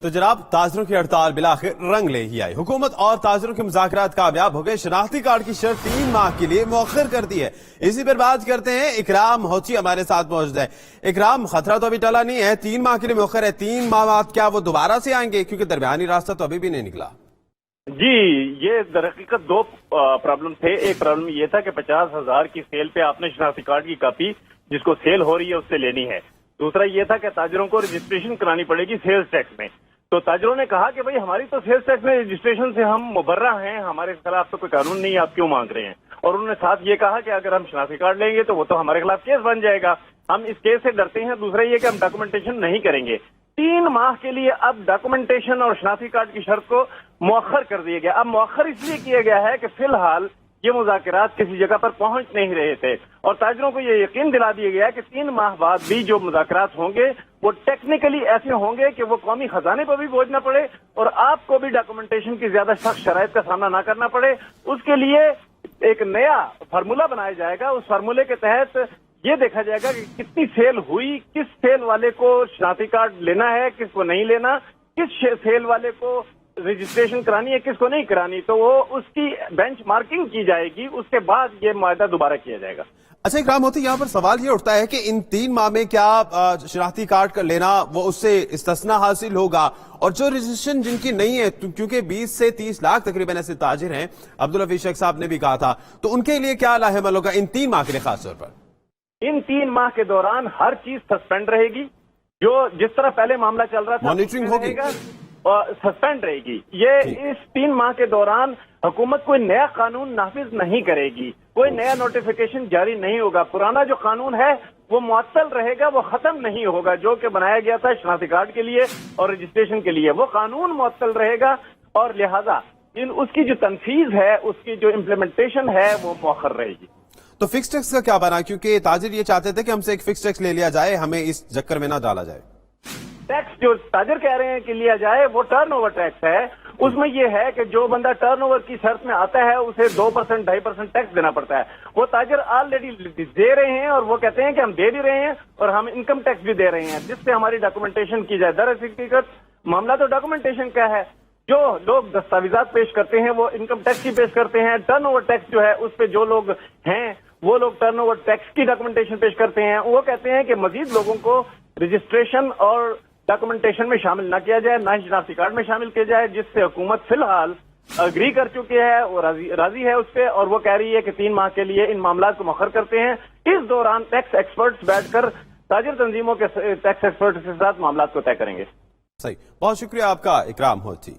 تو جناب تاجروں کی ہڑتال بلاخر رنگ لے ہی آئی۔ حکومت اور تاجروں کے مذاکرات کامیاب ہو گئے، شناختی کارڈ کی شرط 3 ماہ کے لیے مؤخر کر دی ہے۔ اسی پر بات کرتے ہیں، اکرام ہوچی ہمارے ساتھ موجود ہے۔ اکرام، خطرہ تو ابھی ٹلا نہیں ہے، 3 ماہ کے لیے مؤخر ہے، 3 ماہ بعد کیا وہ دوبارہ سے آئیں گے؟ کیونکہ درمیانی راستہ تو ابھی بھی نہیں نکلا۔ جی، یہ در حقیقت 2 پرابلم تھے۔ ایک پرابلم یہ تھا کہ 50,000 کی سیل پہ آپ نے شناختی کارڈ کی کاپی جس کو سیل ہو رہی ہے اس سے لینی ہے۔ دوسرا یہ تھا کہ تاجروں کو رجسٹریشن کرانی پڑے گی سیلز ٹیکس میں۔ تو تاجروں نے کہا کہ بھئی ہماری تو سیلز ٹیکس میں رجسٹریشن سے ہم مبرہ ہیں، ہمارے خلاف تو کوئی قانون نہیں ہے، آپ کیوں مانگ رہے ہیں؟ اور انہوں نے ساتھ یہ کہا کہ اگر ہم شناختی کارڈ لیں گے تو وہ تو ہمارے خلاف کیس بن جائے گا، ہم اس کیس سے ڈرتے ہیں۔ دوسرا یہ کہ ہم ڈاکومنٹیشن نہیں کریں گے۔ 3 ماہ کے لیے اب ڈاکومنٹیشن اور شناختی کارڈ کی شرط کو مؤخر کر دیا گیا۔ اب مؤخر اس لیے کیا گیا ہے کہ فی الحال یہ مذاکرات کسی جگہ پر پہنچ نہیں رہے تھے، اور تاجروں کو یہ یقین دلا دیا گیا کہ 3 ماہ بعد بھی جو مذاکرات ہوں گے وہ ٹیکنیکلی ایسے ہوں گے کہ وہ قومی خزانے پر بھی بوجھ نہ پڑے اور آپ کو بھی ڈاکومنٹیشن کی زیادہ سخت شرائط کا سامنا نہ کرنا پڑے۔ اس کے لیے ایک نیا فارمولہ بنایا جائے گا۔ اس فارمولے کے تحت یہ دیکھا جائے گا کہ کتنی سیل ہوئی، کس سیل والے کو شناختی کارڈ لینا ہے، کس کو نہیں لینا، کس سیل والے کو رجسٹریشن کرانی ہے، کس کو نہیں کرانی، تو وہ اس کی بینچ مارکنگ کی جائے گی۔ اس کے بعد یہ معاہدہ دوبارہ کیا جائے گا۔ اچھا اکرام ہوتی، یہاں پر سوال یہ اٹھتا ہے کہ ان 3 ماہ میں کیا شناختی کارڈ کا لینا وہ اس سے استثناء حاصل ہوگا، اور جو رجسٹریشن جن کی نہیں ہے، کیونکہ 20 سے 30 لاکھ تقریباً ایسے تاجر ہیں، عبدالحفیظ شیخ صاحب نے بھی کہا تھا، تو ان کے لیے کیا لاحمل ہوگا ان 3 ماہ کے لیے خاص طور پر؟ ان 3 ماہ کے دوران ہر چیز سسپینڈ رہے گی، جو جس طرح پہلے معاملہ چل رہا تھا مانیٹرنگ ہوگی اور سسپینڈ رہے گی۔ یہ اس 3 ماہ کے دوران حکومت کوئی نیا قانون نافذ نہیں کرے گی، کوئی نیا نوٹیفیکیشن جاری نہیں ہوگا۔ پرانا جو قانون ہے وہ معطل رہے گا، وہ ختم نہیں ہوگا، جو کہ بنایا گیا تھا شناختی کارڈ کے لیے اور رجسٹریشن کے لیے، وہ قانون معطل رہے گا، اور لہذا اس کی جو تنفیذ ہے، اس کی جو امپلیمنٹیشن ہے وہ مؤخر رہے گی۔ تو فکس ٹیکس کا کیا بنا؟ کیونکہ تاجر یہ چاہتے تھے کہ ہم سے ایک فکس ٹیکس لے لیا جائے، ہمیں اس چکر میں نہ ڈالا جائے۔ ٹیکس جو تاجر کہہ رہے ہیں کہ لیا جائے وہ ٹرن اوور ٹیکس ہے۔ اس میں یہ ہے کہ جو بندہ ٹرن اوور کی شرط میں آتا ہے اسے 2%، 2.5% ٹیکس دینا پڑتا ہے۔ وہ تاجر آلریڈی دے رہے ہیں، اور وہ کہتے ہیں کہ ہم دے بھی رہے ہیں اور ہم انکم ٹیکس بھی دے رہے ہیں، جس سے ہماری ڈاکومنٹیشن کی جائے۔ در حقیقت معاملہ تو ڈاکومنٹیشن کا ہے۔ جو لوگ دستاویزات پیش کرتے ہیں وہ انکم ٹیکس کی پیش کرتے ہیں، ٹرن اوور ٹیکس جو ہے اس پہ جو لوگ ہیں وہ لوگ ٹرن اوور ٹیکس کی ڈاکومنٹیشن پیش کرتے ہیں۔ وہ کہتے ہیں کہ مزید لوگوں کو رجسٹریشن اور ڈاکومنٹیشن میں شامل نہ کیا جائے، نہ ہی شناختی کارڈ میں شامل کیا جائے، جس سے حکومت فی الحال اگری کر چکی ہے اور راضی ہے اس پہ، اور وہ کہہ رہی ہے کہ 3 ماہ کے لیے ان معاملات کو مؤخر کرتے ہیں۔ اس دوران ٹیکس ایکسپرٹس بیٹھ کر تاجر تنظیموں کے ٹیکس ایکسپرٹس کے ساتھ معاملات کو طے کریں گے۔ صحیح، بہت شکریہ آپ کا اکرام ہوتی۔